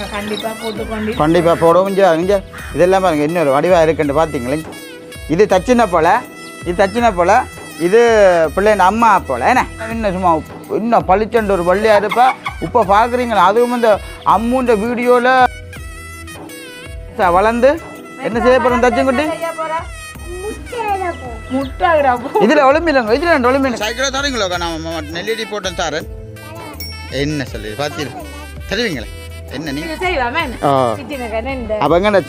நாங்கள் கண்டிப்பாக போட்டுக்கொண்டு கண்டிப்பாக போடுவோம். இங்கே இதெல்லாம் பாருங்கள் இன்னொரு வடிவாக இருக்குன்னு பார்த்தீங்களே. இது தச்சின போல் இது பிள்ளைங்க அம்மா போல் என்ன இன்னும் சும்மா இன்னும் பளிச்சண்டு ஒரு வள்ளியாக இருப்பா. இப்போ பார்க்குறீங்களா அதுவும் இந்த அம்முன்ற வீடியோவில் வளர்ந்து என்ன செய்ய போகிறோம் தச்சங்குட்டி இதில் ஒளிம்பில்லைங்க இதில் ரெண்டு ஒளிம்பில்லை சைக்கிளாக தரீங்களா நான் நெல்லடி போட்டேன் சார் என்ன சொல்லி பார்த்தீங்க தருவீங்களே என்ன நீங்கள் அப்போ எங்கள்ட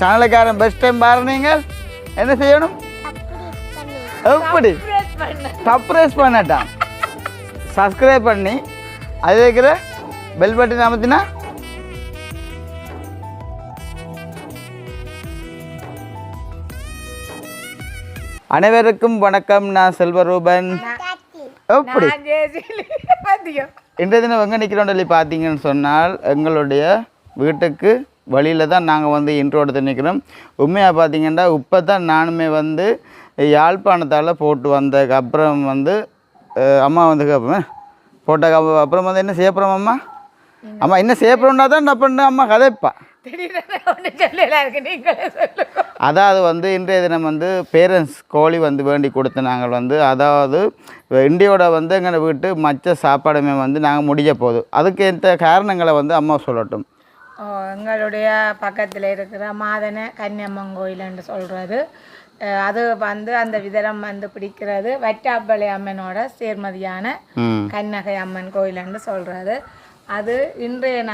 சேனலுக்காரன் பெஸ்ட் டைம் பாருங்க என்ன செய்யணும் எப்படி சப்ஸ்கிரைப் பண்ணட்டான் சப்ஸ்கிரைப் பண்ணி அது இருக்கிற பெல் பட்டன் அமர்த்தினா அனைவருக்கும் வணக்கம். நான் செல்வரூபன். எப்படி இன்றைய தினம் எங்கே நிற்கிறோம் சொல்லி பார்த்தீங்கன்னு சொன்னால் எங்களுடைய வீட்டுக்கு வழியில் தான் நாங்கள் வந்து இன்ட்ரோ எடுத்து நிற்கிறோம். உண்மையாக பார்த்தீங்கன்னா இப்போ தான் நானுமே வந்து யாழ்ப்பாணத்தால் போட்டு வந்ததுக்கு அப்புறம் வந்து அம்மா வந்து கேட்பேன் போட்டதுக்கு அப்புறம் வந்து என்ன செய்யப்படுறோம் அம்மா என்ன செய்யப்படுறோம்னா தான் நான் பண்ண அம்மா கதைப்பா. அதாவது வந்து இன்றைய தினம் வந்து பேரண்ட்ஸ் கோழி வந்து வேண்டி கொடுத்து நாங்கள் வந்து அதாவது இந்தியோட வந்து எங்களை வீட்டு மற்ற சாப்பாடுமே வந்து நாங்கள் முடிய போகுது. அதுக்கு எந்த காரணங்களை வந்து அம்மா சொல்லட்டும். எங்களுடைய பக்கத்தில் இருக்கிற மாதன கன்னியம்மன் கோயில்னு சொல்கிறது அது வந்து அந்த விதரம் வந்து பிடிக்கிறது வட்டாப்பள்ளி அம்மனோட சேர்மதியான கண்ணகை அம்மன் கோயில்னு சொல்கிறது. அது இன்றைய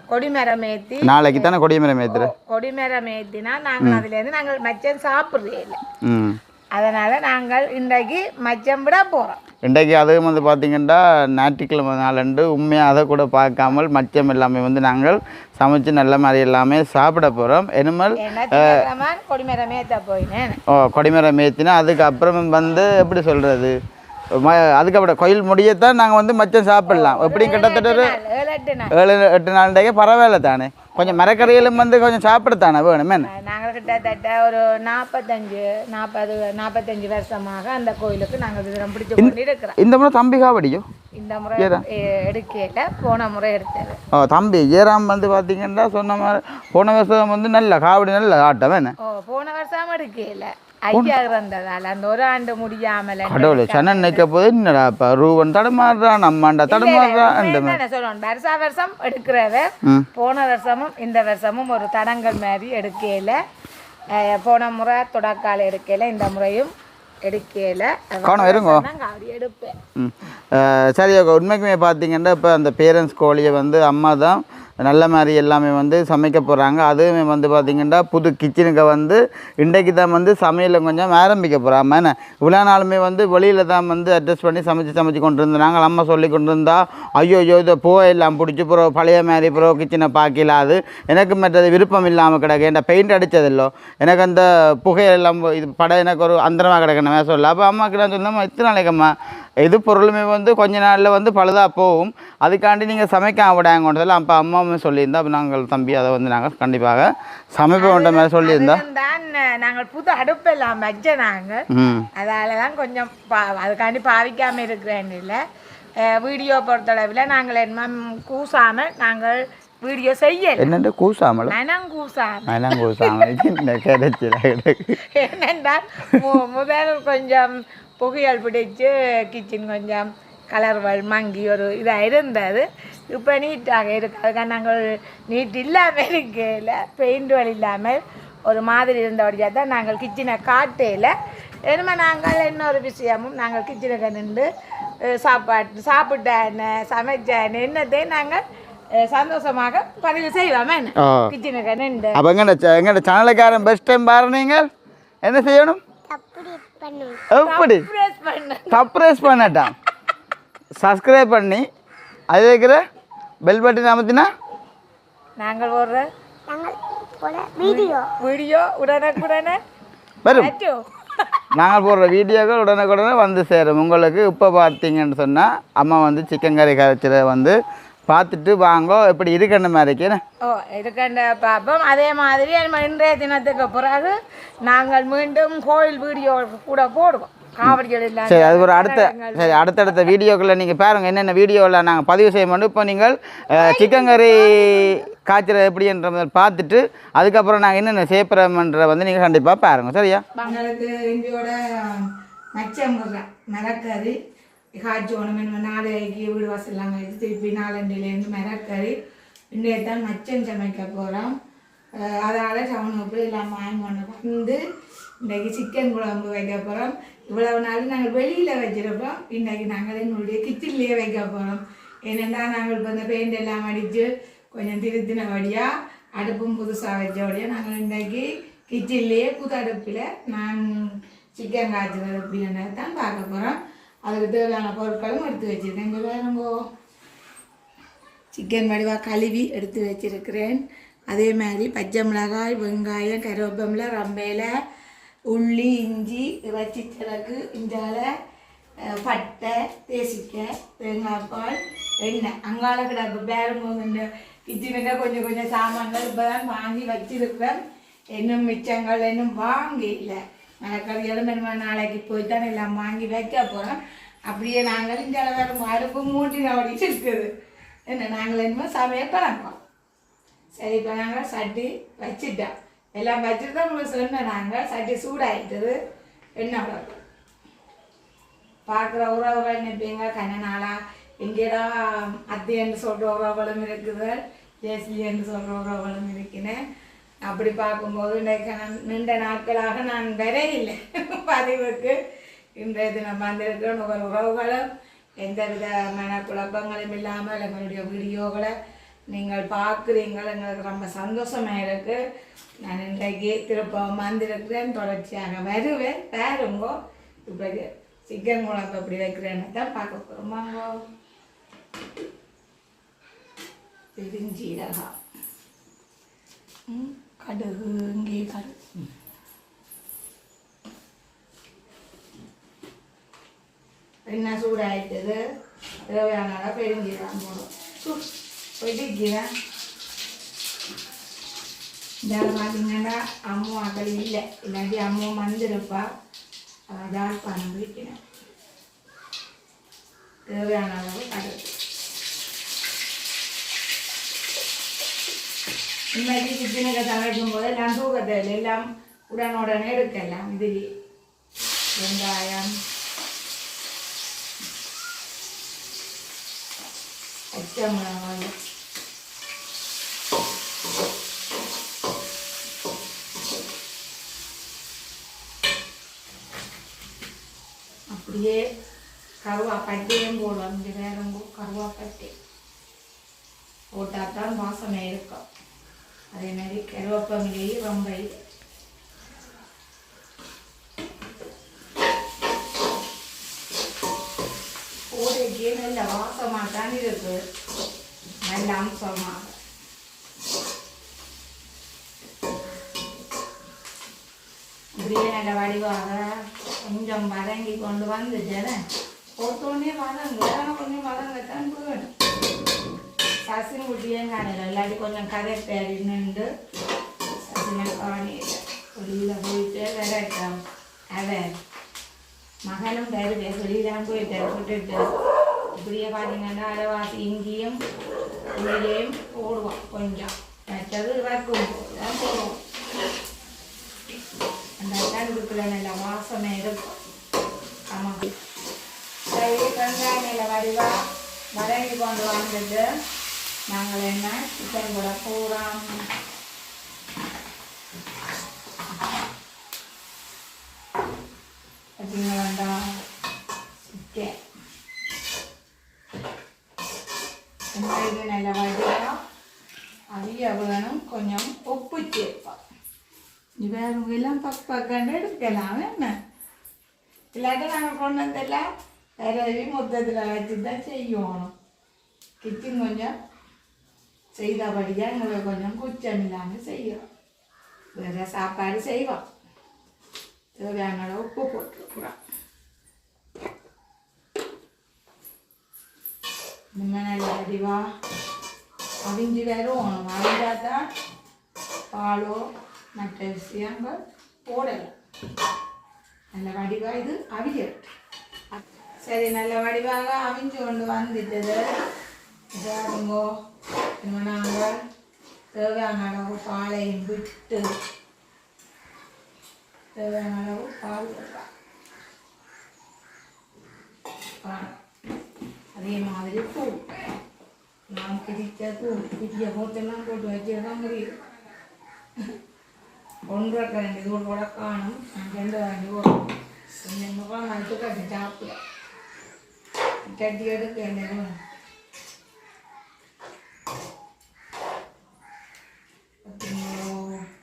கொடிமரம் ஏற்றி நாளைக்கு தானே கொடிமரம் ஏற்றினா நாங்கள் அதுலேருந்து நாங்கள் மச்சம் சாப்பிட்றே இல்லை. அதனால் நாங்கள் இன்றைக்கு மச்சம் விட போகிறோம். இன்றைக்கு அதுவும் வந்து பார்த்திங்கன்னா ஞாயிற்றுக்கிழமை நாளண்டு உண்மையாக அதை கூட பார்க்காமல் மச்சம் எல்லாமே வந்து நாங்கள் சமைச்சு நல்ல மாதிரி எல்லாமே சாப்பிட போகிறோம். இனிமேல் கொடிமரம் ஏற்ற போயினேன். கொடிமரம் ஏற்றினா அதுக்கப்புறம் வந்து எப்படி சொல்கிறது அதுக்கப்புறம் கோயில் முடியத்தான் நாங்கள் வந்து மச்சம் சாப்பிடலாம். எப்படியும் கிட்டத்தட்ட ஒரு 7-8 நாள் பரவாயில்ல தானே கொஞ்சம் மரக்கறிகளும் வந்து கொஞ்சம் சாப்பிடத்தானே வேணுமே. நாங்கள் கிட்டத்தட்ட ஒரு 45 வருஷமாக அந்த கோயிலுக்கு நாங்கள் விதம் பிடிச்சி கொண்டு இருக்கிறோம். இந்த முறை தம்பி காவடியோ இந்த முறை எடுக்கல போன முறை எடுத்தது. தம்பி ஏறாம் வந்து பார்த்தீங்கன்னா சொன்ன மாதிரி போன வருஷம் வந்து நல்ல காவடி நல்ல ஆட்டம் வேணும். போன வருஷம் எடுக்கல ஐயா இருந்ததால் அந்த ஒரு ஆண்டு முடியாமல் கடவுளை சனன் நிற்க போது என்னடா இப்போ ரூபன் தடுமாறுறான் அம்மாண்டா தடுமாறுறான் சொல்லணும். வருஷம் எடுக்கிறத போன வருஷமும் இந்த வருஷமும் ஒரு தடங்கள் மாதிரி எடுக்கல. போன முறை தொடக்கால எடுக்கல இந்த முறையும் எடுக்கல. எடுப்பேன். சரி உண்மைக்குமே பார்த்தீங்கன்னா இப்போ அந்த பேரண்ட்ஸ் கோழியை வந்து அம்மா தான் நல்ல மாதிரி எல்லாமே வந்து சமைக்க போகிறாங்க. அதுவுமே வந்து பார்த்திங்கன்னா புது கிச்சனுக்கு வந்து இன்றைக்கு தான் வந்து சமையலில் கொஞ்சம் ஆரம்பிக்க போகிறாம என்ன இவ்வளோ நாளுமே வந்து வெளியில் தான் வந்து அட்ஜஸ்ட் பண்ணி சமைச்சு கொண்டு இருந்தாங்க. அம்மா சொல்லி கொண்டு இருந்தா ஐயோ இதை எல்லாம் பிடிச்சி போகிறோம் பழைய மாதிரி போகிறோம் கிச்சனை பார்க்கல. அது எனக்கு மற்றது விருப்பம் இல்லாமல் கிடக்கு. என் பெயிண்ட் அடித்ததில்லோ எனக்கு அந்த புகையெல்லாம் இது படம் எனக்கு ஒரு அந்தரமாக கிடக்கணுமே சொல்ல. அப்போ அம்மாவுக்கு நான் சொன்னோம்மா இத்தனை நாளைக்கம்மா எது பொருளுமே வந்து கொஞ்ச நாளில் வந்து பழுதாக போகும் அதுக்காண்டி நீங்கள் சமைக்க விடாங்கன்றதில் அப்போ அம்மாவுமே சொல்லியிருந்தா அப்போ நாங்கள் தம்பி அதை வந்து நாங்கள் கண்டிப்பாக சமைப்போன்ற மாதிரி சொல்லியிருந்தா நாங்கள் புது அடுப்பெல்லாம் வச்ச நாங்கள் அதால தான் கொஞ்சம் அதுக்காண்டி பாவிக்காமல் இருக்கிறேன் இல்லை. வீடியோ பொறுத்தளவில் நாங்கள் என்ன கூசாமல் நாங்கள் வீடியோ செய்ய என்னென்று கூசாமல் என்னென்றால் முதல் கொஞ்சம் புகையால் பிடிச்சி கிச்சன் கொஞ்சம் கலர்வல் மங்கி ஒரு இதாக இருந்தது. இப்போ நீட்டாக இருக்குது. நாங்கள் நீட் இல்லாமல் இருக்கல பெயிண்ட் வழி இல்லாமல் ஒரு மாதிரி இருந்தபடியாக தான் நாங்கள் கிச்சனை காட்டையில் இனிமே நாங்கள் இன்னொரு விஷயமும் நாங்கள் கிச்சனுக்கு நின்று சாப்பிட்டேன்னு சமைச்சேன்னு என்னத்தையும் நாங்கள் சந்தோஷமாக பதிவு செய்வோமே கிச்சனுக்கு நின்று. அப்போ எங்கள்ட சேனலுக்காரன் பெஸ்ட் டைம் பாருங்க என்ன செய்யணும் எப்படி சப்ஸ்கிரைப் பண்ணட்டான் சப்ஸ்கிரைப் பண்ணி அது இருக்கிற பெல் பட்டன் அமர்த்தினா நாங்கள் ஒரு வீடியோ உடனுக்குடனே வரும். நாங்கள் போடுற வீடியோக்கள் உடனுக்குடனே வந்து சேரும் உங்களுக்கு. இப்போ பார்த்தீங்கன்னு சொன்னால் அம்மா வந்து சிக்கன் கறி கரைச்சலை வந்து பார்த்துட்டு வாங்கோ எப்படி இருக்கண்ட மாதிரி இருக்கேன். இருக்கண்ட பார்ப்போம். அதே மாதிரி இன்றைய தினத்துக்கு பிறகு நாங்கள் மீண்டும் கோயில் வீடியோ கூட போடுவோம். காவடிகள் எல்லாம் சரி அது ஒரு அடுத்தடுத்த வீடியோக்களில் நீங்கள் பாருங்கள் என்னென்ன வீடியோவில் நாங்கள் பதிவு செய்ய மாட்டோம். இப்போ நீங்கள் சிக்கன் கறி காய்ச்சல் எப்படின்ற பார்த்துட்டு அதுக்கப்புறம் நாங்கள் என்னென்ன சேப்பரம்ன்ற வந்து நீங்கள் கண்டிப்பாக பாருங்கள். சரியா? எங்களுக்கு இந்தியோட மச்சம் மிளக்கறி காய்ச்சோணும் நாளைக்கு வீடு வாசல்லாம் கழிச்சு திருப்பி நாலண்டிலேருந்து மிளக்கறி இன்றைய தான் மச்சம் சமைக்க போகிறோம். அதனால் டவுனுக்கு எல்லாம் வாங்கி கொண்டு வந்து இன்றைக்கி சிக்கன் குழம்பு வைக்க போகிறோம். இவ்வளவு நாள் நாங்கள் வெளியில் வச்சுருப்போம். இன்றைக்கி நாங்கள் எங்களுடைய கிச்சன்லேயே வைக்க போகிறோம். ஏனென்னா நாங்கள் இப்போ இந்த பெயிண்ட் எல்லாம் அடித்து கொஞ்சம் திருத்தினபடியாக அடுப்பும் புதுசாக வச்சபடியாக நாங்கள் இன்றைக்கி கிச்சன்லேயே புது அடுப்பில் நான் சிக்கன் காய்ச்சல் எப்படின்னு தான் பார்க்க போகிறோம். அதுக்கு தேவையான பொருட்களும் எடுத்து வச்சுருக்கேன். இங்கே வேணுங்கோ சிக்கன் வடிவாக கழுவி எடுத்து வச்சுருக்கிறேன். அதே மாதிரி பச்சை மிளகாய், வெங்காயம், கருவேப்பிலை, ரம்பையில், உள்ளி, இஞ்சி, இறைச்சி சிறகு, இஞ்சால பட்டை, தேசிக்காய், தேங்காய்பால், எண்ணெய் அங்கால கிடக்கு பேரும்போது இந்த கிச்சனுக்கு கொஞ்சம் கொஞ்சம் சாமான்கள் இப்போ தான் வாங்கி வச்சிருக்கிறேன். இன்னும் மிச்சங்கள் இன்னும் வாங்கி இல்லை. மலைக்கறிகளும் என்ன நாளைக்கு போய் தான் எல்லாம் வாங்கி வைக்க போகிறோம். அப்படியே நாங்கள் இந்த வேறு அடுப்பு மூட்டின ஓடிட்டு இருக்குது. என்ன நாங்கள் என்னமோ சமையல் பழக்கம். சரி இப்போ நாங்கள் சட்டி வச்சுட்டோம். எல்லாம் வச்சுட்டு தான் உங்களுக்கு சொன்னோம். நாங்கள் சட்டி சூடாகிட்டது. எண்ணெய் வளர்க்கும் பார்க்குற உறவுகள் நினைப்பீங்க கண்ணனாலா எங்கேடா அத்தைன்னு சொல்கிற உறவுகளும் இருக்குது, ஜேசிலின்னு சொல்கிற உறவுகளும் இருக்கிறேன். அப்படி பார்க்கும்போது இன்றைக்கு நீண்ட நாட்களாக நான் வரையில்லை பதிவுக்கு. இன்றைய தினம் வந்திருக்கிற ஒவ்வொரு உறவுகளும் எந்த விதமான குழப்பங்களும் இல்லாமல் எங்களுடைய வீடியோக்களை நீங்கள் பார்க்குறீங்கள். எங்களுக்கு ரொம்ப சந்தோஷமாக இருக்குது. நான் இன்றைக்கு திருப்பம் வந்திருக்கிறேன். தொடர்ச்சியாக வருவேன். பாருங்கோ இப்போ சிக்கன் குழம்பு எப்படி வைக்கிறேன்னு தான் பார்க்க போகிறோமாங்கோ. பெருஞ்சீரகம், கடுகு, இங்கே கடுகு, என்ன சூடாயிட்டது. தேவையான பெருஞ்சீரகம் போடும். வெடிக்கிறேன். இந்த பார்த்தீங்கன்னா அம்மா அக்கல் இல்லை, இல்லாட்டி அம்மா வந்திருப்பா. யாழ்ப்பாணம் வைக்கிறேன். தேவையான அளவு கடுகு. இன்னைக்கு கிச்சனுக்கு சமைக்கும் போது எல்லாம் தூக்கத்தில் எல்லாம் உடனுடனே எடுக்கலாம். இது வெங்காயம், பச்சை மிளகாய், அப்படியே கருவாப்பட்டையும் போடுவோம். இங்கே வேற கருவாப்பட்டை போட்டால் தான் வாசனை இருக்கும். அதே மாதிரி கருவேப்பமிலையும் ரொம்ப போதைக்கே நல்ல வாசமாக தான் இருக்கு. நல்ல அம்சமாக இப்படியே நல்ல வடிவாக கொஞ்சம் வதங்கி கொண்டு வந்துட்டேன். போட்டோடனே கொஞ்சம் வதங்கத்தான் போயிடும். சசின் குட்டியும் காணல, இல்லாட்டி கொஞ்சம் கதை தேடி நின்று சசினை காணியில் வெளியில் போயிட்டு விரட்டும். அவன் மகனும் தருவே வெளியிலாம் போயிட்டு விட்டுட்டு இப்படியே பார்த்தீங்கன்னா அரைவாசி இங்கேயும் உள்ளேயும் போடுவோம். கொஞ்சம் மற்றது வறுக்கும் தான் போடுவோம். அந்த கடுப்புல நல்ல வாசனை இருக்கும். ஆமாம், சரி வெங்காயம் நல்ல வடிவாக வதங்கி கொண்டு வந்துட்டு நாங்கள் என்ன சிக்கன் கூட போகிறோம். பார்த்தீங்க வேண்டாம் சிக்கன் வெங்காயத்து நல்ல வடிவாக அதிக வேணும். கொஞ்சம் உப்பு சேர்ப்போம். வேறு எல்லாம் பக்கண்டு எடுக்கலாம். என்ன இல்லாட்டி நாங்கள் கொண்டு வந்தெல்லாம் விரவி மொத்தத்தில் வச்சு தான் செய்யணும். கிச்சன் கொஞ்சம் செய்தபடியாக எங்களுக்கு கொஞ்சம் குச்சம் இல்லாமல் செய்யணும். வேறு சாப்பாடு செய்வோம். தேவையான உப்பு போட்டுருக்குறோம். இனிமேல் நல்ல வடிவாக அவிஞ்சி வரும். அவிஞ்சால் தான் பாலோ மற்ற விஷயங்கள் போடலாம். நல்ல வடிவாக இது அவியல். சரி, நல்ல வடிவாக அவிஞ்சு கொண்டு வந்துட்டது. இதாகுங்கோ இன்னும் நாங்கள் தேவையான அளவு பாலையும் விட்டு தேவையான அளவு பால் விடலாம். அதே மாதிரி தூள் நான் பிரித்த தூள் பிரிய போட்டெல்லாம் போட்டு வச்சுதான் முடியும். 1.5 கரண்டி தூள் கூட காணும். நான் 2 கரண்டி போடுறோம். கொஞ்சம் முகம் மறுத்து கட்டி சாப்பிட கட்டி எடுக்க வேண்டியது.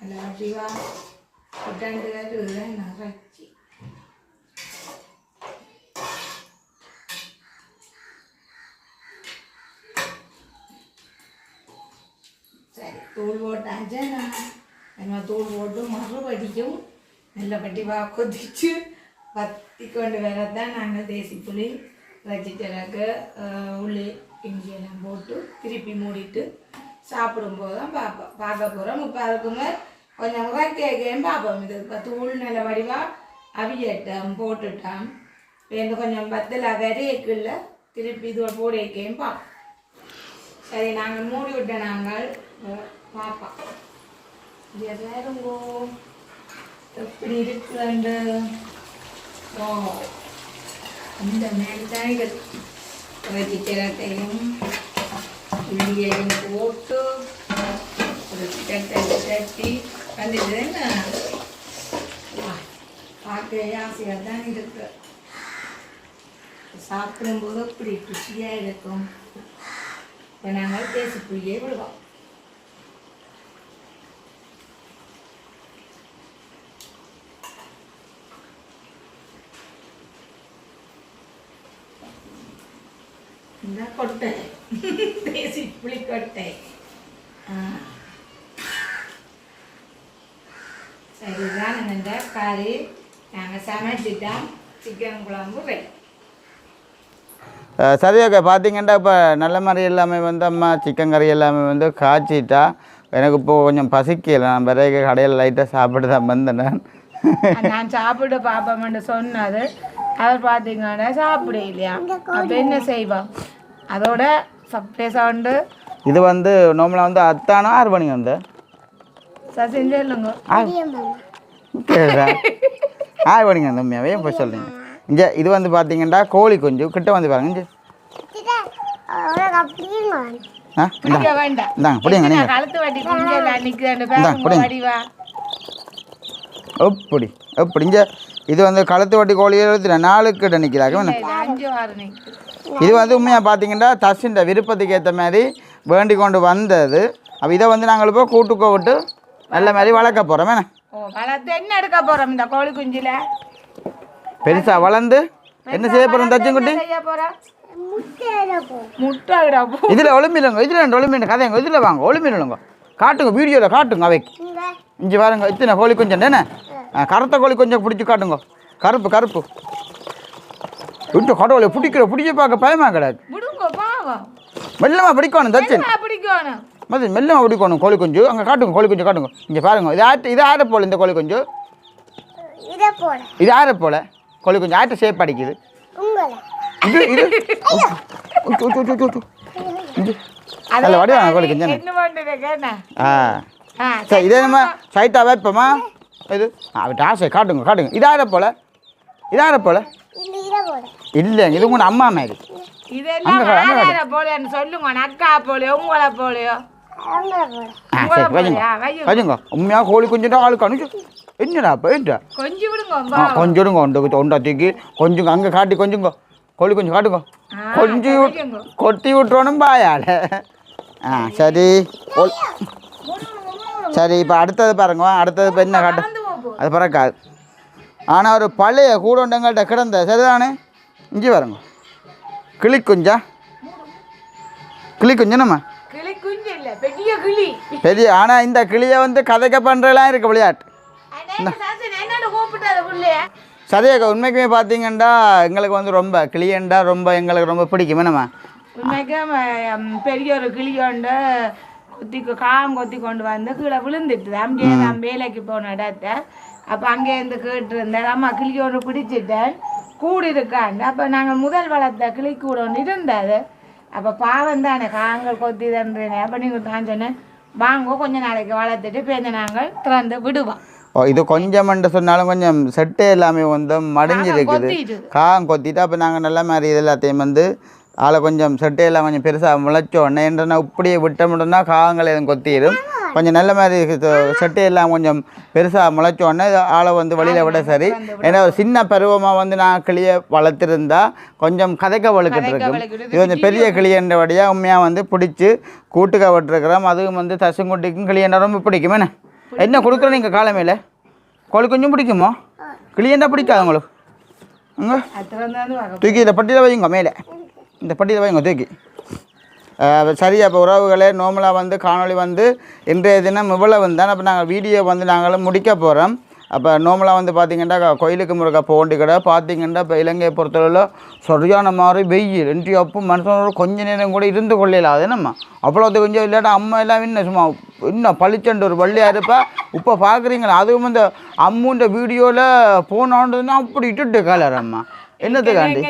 நல்லா அப்படிவா புட்டாண்டு கட்டுதான் நிறைச்சி சரி தூள் போட்டாச்சு. நம்ம தூள் போட்டு மறுபடியும் நல்லபடியாக கொதிச்சு வத்தி கொண்டு வரதான் நாங்கள் தேசி புளி ரசிச்சரக்கு உள்ளி இஞ்சி எல்லாம் போட்டு திருப்பி மூடிட்டு சாப்பிடும்போது தான் பார்க்க போகிறோம். இப்போ அதுக்குமே கொஞ்சம் கேட்கையும் பார்ப்போம். இது இப்போ தூள் நல்ல வடிவாக அவியட்டம் போட்டுட்டான் வேண்டு கொஞ்சம் பத்தில் கறியக்குள்ள திருப்பி இது போடைக்கையும் பார்ப்போம். சரி, நாங்கள் மூடி விட்ட நாங்கள் பார்ப்போம். வேறுங்கோ எப்படி இருக்குண்டு. ஓ, இந்த மேல்தான் இது ரசிச்சரத்தையும் உள்ளியையும் போட்டு ஒரு தட்டி வந்துட்டு பார்க்க ஆசையாக தான் இருக்கு. சாப்பிடும்போது அப்படி ருசியாக இருக்கும். இப்போ நாங்கள் தேசி புளியை விடுவோம். இந்த கொட்டை தேசி புளி கொட்டை. சரிதான் இந்த கறி நாங்கள் சமைச்சிட்டோம். சிக்கன் குழம்பு ரெடி. சரியாக பார்த்தீங்கன்னா இப்போ நல்ல மாதிரி எல்லாமே வந்து அம்மா சிக்கன் கறி எல்லாமே வந்து காய்ச்சிட்டா. எனக்கு இப்போது கொஞ்சம் பசிக்கல. நான் பிறகு கடையில் லைட்டாக சாப்பிட்டு தான் வந்தேன். நான் சாப்பிட்டு பார்ப்போம்னு சொன்னது அவர் பார்த்தீங்கன்னா சாப்பிட இல்லையா? அப்போ என்ன செய்வோம்? அதோட பேசாண்டு இது வந்து நார்மலாக வந்து அத்தானோ 6 மணி வந்து செஞ்சு இல்லைங்க 6 மணிங்க அந்த உண்மையாகவே போய் சொல்கிறீங்க. இங்கே இது வந்து பார்த்தீங்கன்னா கோழி குஞ்சு கிட்ட வந்து பாருங்க. இங்கே இந்தாங்க பிடிங்க நீங்கள் எப்படி எப்படி இங்கே இது வந்து களத்து வட்டி கோழி 4 கிட்ட நிற்கிறாங்க. இது வந்து உண்மையாக பார்த்தீங்கன்னா தசின்ற விருப்பத்துக்கு ஏற்ற மாதிரி வேண்டி கொண்டு வந்தது. அப்போ இதை வந்து நாங்கள் இப்போ கூட்டுக்கோ விட்டு நல்ல மாதிரி வளர்க்க போகிறோம். என்ன எடுக்க போகிறோம்? இந்த கோழி குஞ்சில் பெருசாக வளர்ந்து என்ன செய்ய போகிறோம்? தச்சுங்குட்டி முட்டை இதில் ஒளிமிடுங்க. இதில் 2 ஒளிமிடு கதைங்க. இதில் வாங்க ஒளிமிடுங்க. காட்டுங்க, வீடியோவில் காட்டுங்க. அவைக்கு இஞ்சி பாருங்க இத்தனை கோழி குஞ்சம் என்ன கருத்த கோழி கொஞ்சம் பிடிச்சி காட்டுங்க. கருப்பு கருப்பு விட்டு கடவுளை பிடிச்சி பார்க்க பயமாக கிடாது. மெல்லமாக பிடிக்கணும் தச்சு மதி மெல்லமாக பிடிக்கணும் கோழி குஞ்சு. அங்கே காட்டுங்க கோழி குஞ்சு காட்டுங்க. இங்கே பாருங்க இது ஆற போல் இந்த கோழி குஞ்சு இது ஆற போல் கோழி குஞ்சு ஆட்ட சேப் அடிக்குது. இது இது நல்ல வடிவாங்க கோழி குஞ்சு. சரி இதே நம்ம சைட்டாக வைப்போமா? இது அவட்ட ஆசை காட்டுங்க காட்டுங்க. இதார போல் இல்லைங்க இது உங்க அம்மா மாதிரி. வச்சுங்க உண்மையாக கோழி கொஞ்சம் ஆளுக்கு அனுப்பிச்சு என்னடா போயிட்டா கொஞ்சம் விடுங்க ஒண்டா தூக்கி கொஞ்சம் அங்கே காட்டி கொஞ்சங்க கோழி கொஞ்சம் காட்டுங்க. கொஞ்சம் கொட்டி விட்டுறோனும் பாயால. சரி சரி இப்போ அடுத்தது பாருங்க. அடுத்தது இப்போ என்ன காட்டு அது பறக்காது. ஆனால் ஒரு பழைய கூடங்கள்கிட்ட கிடந்த சரிதானே. இஞ்சி பாருங்க கிளி குஞ்சா நம்ம பெரிய. ஆனால் இந்த கிளியை வந்து கதைக்க பண்ணுறலாம் இருக்க விளையாட்டு சரியாக. உண்மைக்குமே பார்த்தீங்கன்னா எங்களுக்கு வந்து ரொம்ப கிளியண்டா ரொம்ப எங்களுக்கு ரொம்ப பிடிக்கும். என்னம்மா உண்மைக்கும் பெரிய ஒரு கிளியோண்ட கொத்தி கொண்டு வந்து கீழே விழுந்துட்டு அங்கே நான் வேலைக்கு போன இடத்த அப்போ அங்கேருந்து கேட்டுருந்தேன் அம்மா கிளி ஒன்று பிடிச்சிட்டேன் கூடு இருக்காண்டு அப்போ நாங்கள் முதல் வளர்த்த கிளி கூட ஒன்று இருந்தது அப்போ பாவம் தானே காங்கள் கொத்தி தன்றேனே அப்போ நீங்கள் தான் சொன்னேன் வாங்க கொஞ்ச நாளைக்கு வளர்த்துட்டு பேருந்து நாங்கள் திறந்து விடுவோம். இது கொஞ்சம் சொன்னாலும் கொஞ்சம் செட்டே எல்லாமே வந்து மடிஞ்சிருக்குது காகம் கொத்திட்டு அப்போ நாங்கள் நல்ல மாதிரி இது எல்லாத்தையும் வந்து ஆளை கொஞ்சம் செட்டையெல்லாம் கொஞ்சம் பெருசாக முளைச்சோடனே என்றனா இப்படியே விட்டோம்னா காகங்கள் எதுவும் கொத்திடும் கொஞ்சம் நல்ல மாதிரி செட்டையெல்லாம் கொஞ்சம் பெருசாக முளைச்சோடனே ஆளை வந்து வெளியில் விட சரி. ஏன்னா ஒரு சின்ன பருவமாக வந்து நான் கிளியை வளர்த்துருந்தா கொஞ்சம் கதைக்க வழுக்கிட்டு இருக்கும். இது கொஞ்சம் பெரிய கிளியன்றபடியாக உண்மையாக வந்து பிடிச்சி கூட்டுக்க விட்டுருக்குறோம். அதுவும் வந்து தசுங்குட்டிக்கும் கிளியண்டா ரொம்ப பிடிக்கும். என்ன கொடுக்குறோம் நீங்கள் காலமையில் கோழி கொஞ்சம் பிடிக்குமோ கிளியண்டா பிடிக்காது உங்களுக்கு தூக்கி இதை பட்டியில் வைங்க மேலே இந்த பட்டியில் வைங்க தூக்கி சரி. அப்போ உறவுகளே நோமலாக வந்து காணொளி வந்து இன்றைய தினம் இவ்வளவு தான். அப்போ நாங்கள் வீடியோ வந்து நாங்களும் முடிக்க போகிறோம். அப்போ நோமலாக வந்து பார்த்திங்கன்னா கோயிலுக்கு முருகா போண்டி கடை பார்த்திங்கன்னா இப்போ இலங்கையை பொறுத்தளவில் சரியான மாதிரி வெயில் இன்றி அப்போ மனுஷனோட கொஞ்ச நேரம் கூட இருந்து கொள்ளலாம். அது என்னம்மா அவ்வளோது கொஞ்சம் இல்லாட்டா அம்மா எல்லாம் இன்னும் சும்மா இன்னும் பளிச்சண்டு ஒரு வள்ளியாக இருப்பா. இப்போ பார்க்குறீங்களா அதுவும் இந்த அம்முன்ற வீடியோவில் போனோன்றதுன்னா அப்படி இட்டுட்டு கலர் அம்மா என்னத்துக்காண்டி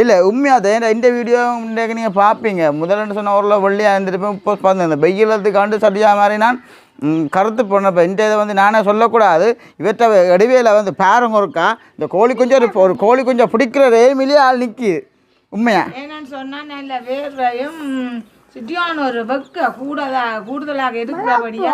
இல்லை உண்மையாக தான் இந்த வீடியோ இன்றைக்கு நீங்கள் பார்ப்பீங்க. முதல்ல சொன்ன ஊரில் வெள்ளியாக இருந்துருப்பேன். இப்போ பார்த்து வெயிலத்துக்காண்டு சரியாக மாதிரி நான் கருத்து போனப்போ இந்த இதை வந்து நானே சொல்லக்கூடாது. இவற்றை இடைவேளை வந்து பாருங்க இருக்கா இந்த கோழி கொஞ்சம் ஒரு கோழி கொஞ்சம் பிடிக்கிற ரேமிலேயே ஆள் நிற்கிது உண்மையா என்னன்னு சொன்னால் நல்ல வேர்வையும் சுற்றியான ஒரு வெக்க கூடுதலாக இருக்கிறபடியா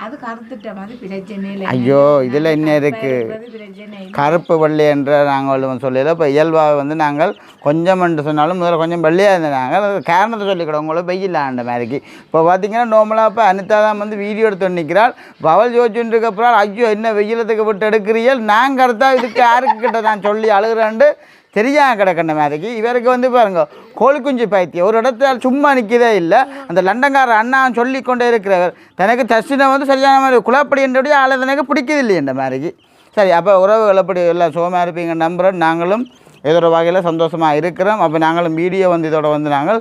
அது கருத்துட்ட மாதிரி பிரச்சனை இல்லை. ஐயோ இதில் என்ன இருக்குது கருப்பு வெள்ளை என்ற நாங்கள் சொல்லல. இப்போ இயல்பாக வந்து நாங்கள் கொஞ்சம் என்று சொன்னாலும் முதல்ல கொஞ்சம் வெள்ளையாக இருந்தாங்க. அது காரணத்தை சொல்லிக்கிறோம் உங்களை வெயில் ஆண்ட மாதிரிக்கு. இப்போ பார்த்தீங்கன்னா நோமலாக இப்போ அனிதா தான் வந்து வீடியோ எடுத்து நிற்கிறாள். இப்போ அவள் யோசிச்சுட்டு இருக்கப்புறம் ஐயோ என்ன வெயிலத்துக்கு விட்டு எடுக்கிறீர்கள் நாங்கள் கருத்தா இதுக்கு யாருக்கிட்ட நான் சொல்லி அழுகிறாண்டு தெரியாமல் கிடக்கின்ற மாதிரிக்கு. இவருக்கு வந்து பாருங்க கோழி குஞ்சு பைத்தியம் ஒரு இடத்துல சும்மா நிற்கதே இல்லை. அந்த லண்டன்கார அண்ணா சொல்லி கொண்டே இருக்கிறவர் தனக்கு தர்ஷனை வந்து சரியான மாதிரி குழப்படி என்றபடியே ஆளை தனக்கு பிடிக்கது இல்லை என்ற மாதிரிக்கு. சரி அப்போ உறவுகள் எப்படி எல்லாம் சுகமாக இருப்பீங்க நம்புகிறோம். நாங்களும் ஏதோ ஒரு வகையில் சந்தோஷமாக இருக்கிறோம். அப்போ நாங்களும் வீடியோ வந்து இதோட வந்து நாங்கள்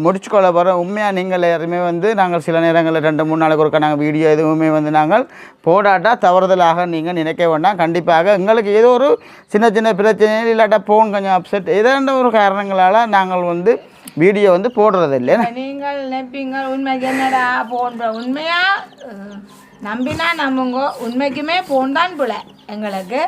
முடிச்சுக்கொள்ள போகிறோம். உண்மையாக நீங்கள் யாருமே வந்து நாங்கள் சில நேரங்களில் 2-3 நாளுக்கு ஒருக்கா நாங்கள் வீடியோ எதுவுமே வந்து நாங்கள் போடாட்டா தவறுதலாக நீங்கள் நினைக்க வேண்டாம். கண்டிப்பாக எங்களுக்கு ஏதோ ஒரு சின்ன சின்ன பிரச்சனைகள் இல்லாட்டா ஃபோன் கொஞ்சம் அப்செட் ஏதோ ஒரு காரணங்களால் நாங்கள் வந்து வீடியோ வந்து போடுறது இல்லை. நீங்கள் நினைப்பீங்க உண்மைக்கு என்னடா ஃபோன் உண்மையாக நம்பினா நம்புங்க உண்மைக்குமே ஃபோன் தான் போல எங்களுக்கு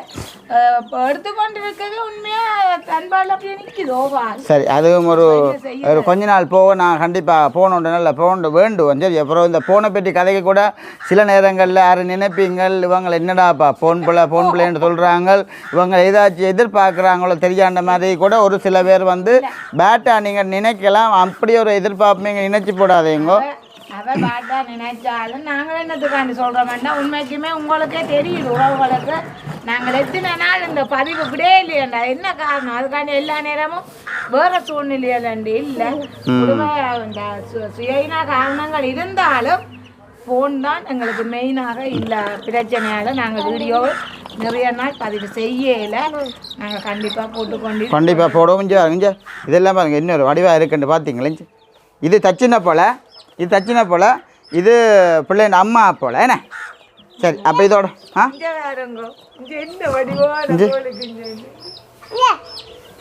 இப்போ எடுத்துக்கொண்டு இருக்கிறது உண்மையாக தன்பால் அப்படியே நிற்கிதோவா. சரி அதுவும் ஒரு கொஞ்ச நாள் போக நான் கண்டிப்பாக போகணுன்ற நல்ல போகணும் வேண்டும். சரி அப்புறம் இந்த ஃபோனை பற்றி கதைக்கு கூட சில நேரங்களில் யாரும் நினைப்பீங்கள் இவங்க என்னடாப்பா ஃபோன் பிள்ளைன்னு சொல்கிறாங்க இவங்க ஏதாச்சும் எதிர்பார்க்குறாங்களோ தெரியாத மாதிரி கூட ஒரு சில பேர் வந்து பேட்டாக நீங்கள் நினைக்கலாம். அப்படி ஒரு எதிர்பார்ப்பு நீங்கள் நினைச்சி போடாதீங்க. அவள் பாட்டா நினைச்சாலும் நாங்கள் என்னத்துக்காண்டி சொல்கிறோம்னா உண்மைக்குமே உங்களுக்கே தெரியுது உறவுகளுக்கு நாங்கள் எத்தனை நாள் இந்த பதிவு இப்படியே இல்லையாண்டா என்ன காரணம் அதுக்காண்டி எல்லா நேரமும் வேறு சூழ்நிலையிலண்டு இல்லை குடும்ப இந்த சுயினா காரணங்கள் இருந்தாலும் ஃபோன் தான் எங்களுக்கு மெயினாக இல்லை பிரச்சனையால் நாங்கள் வீடியோவை நிறைய நாள் பதிவு செய்யலை. நாங்கள் கண்டிப்பாக கண்டிப்பாக போடுவோம். இதெல்லாம் பாருங்கள் இன்னொரு வடிவாக இருக்குன்னு பார்த்தீங்களே இது தச்சின போல் இது பிள்ளைங்க அம்மா போல் என்ன. சரி அப்போ இதோட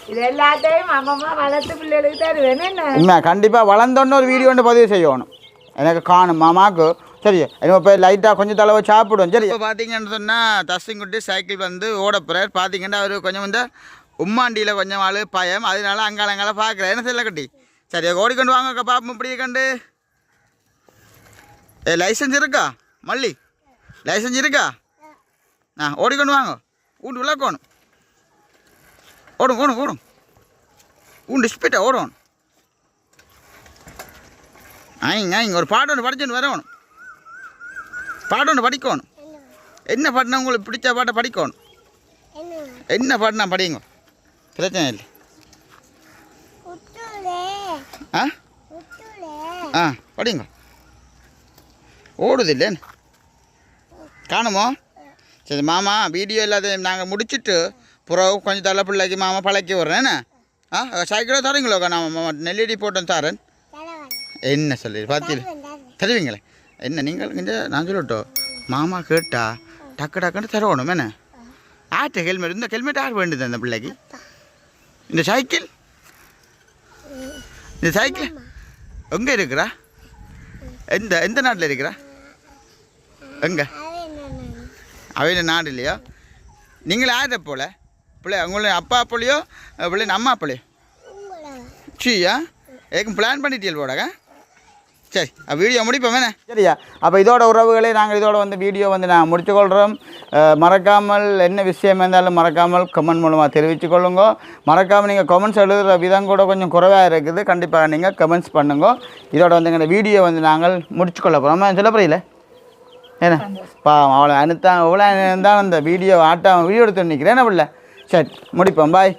இது எல்லாத்தையும் அம்மா வளர்த்து பிள்ளைகளுக்கு தருவேன் என்ன கண்டிப்பாக வளர்ந்தோன்னு ஒரு வீடியோ ஒன்று பதிவு செய்யணும் எனக்கு காணும் மாமாவுக்கு. சரி இப்போ லைட்டாக கொஞ்சம் தலைவை சாப்பிடுவோம். சரி இப்போ பார்த்தீங்கன்னு சொன்னால் தஸ்ஸிங்குட்டி சைக்கிள் வந்து ஓட போகிறார். பார்த்தீங்கன்னா அவர் கொஞ்சம் வந்து உம்மாண்டியில் கொஞ்சம் ஆள் பயம் அதனால அங்கால பார்க்குறேன் என்ன செல்ல கட்டி. சரி ஓடிக்கொண்டு வாங்க பாப்போம் இப்படி கண்டு. லைசன்ஸ் இருக்கா மல்லி லைசன்ஸ் இருக்கா ஓடிக்கொண்டு வாங்க ஊண்டு விளக்கணும் ஓடும் ஊண்டு ஸ்பீட்டாக ஓடணும். இங்கே ஒரு பாட்டு ஒன்று படிச்சுன்னு வரணும் பாட்டு ஒன்று படிக்கணும். என்ன பாட்டுனா உங்களுக்கு பிடிச்ச பாட்டை படிக்கணும். என்ன பாட்டுனா படிங்க பிரச்சனை இல்லை. படிங்க ஓடுது இல்லைன்னு காணுமோ. சரி மாமா வீடியோ இல்லாத நாங்கள் முடிச்சுட்டு புறவு கொஞ்சம் தள்ள பிள்ளைக்கு மாமா பழக்கி விட்றேன். என்ன சைக்கிளோ தரீங்களோக்கா நான் நெல்லடி போட்டேன் தரேன். என்ன சொல்லி பார்த்தீங்க தருவீங்களே என்ன நீங்கள் கொஞ்சம் நான் சொல்லட்டோம் மாமா கேட்டா டக்கு டக்குன்னு தரணும் என்ன ஆட்ட ஹெல்மெட் இந்த ஹெல்மெட் ஆட வேண்டியது அந்த பிள்ளைக்கு இந்த சைக்கிள் எங்கே இருக்கிறா எந்த நாட்டில் இருக்கிறா எங்கே அவையில நாடு இல்லையோ நீங்கள் யார்கிட்ட போல பிள்ளை உங்களை அப்பா போலையோ பிள்ளை அம்மா போலையோ சரியா ஏக்கும் பிளான் பண்ணிட்டீங்க போடாங்க சரி வீடியோ முடிப்போம் வேணே சரியா அப்போ இதோட உறவுகளே நாங்கள் இதோட வந்து வீடியோ வந்து நாங்கள் முடிச்சுக்கொள்கிறோம் மறக்காமல் என்ன விஷயம் இருந்தாலும் மறக்காமல் கமெண்ட் மூலமாக தெரிவித்து கொள்ளுங்க மறக்காமல் நீங்கள் கமெண்ட்ஸ் எழுதுகிற விதம் கூட கொஞ்சம் குறைவாக இருக்குது கண்டிப்பாக நீங்கள் கமெண்ட்ஸ் பண்ணுங்க இதோட வந்து எங்கள் வீடியோ வந்து நாங்கள் முடிச்சுக்கொள்ள போகிறோம் சொல்ல புரியல ஏன்னா அவ்வளோ அனுத்தான் எவ்வளோ இருந்தாலும் அந்த வீடியோ வீடியோ எடுத்து நிற்கிறேன் என்ன பிள்ளை சரி முடிப்போம் பாய்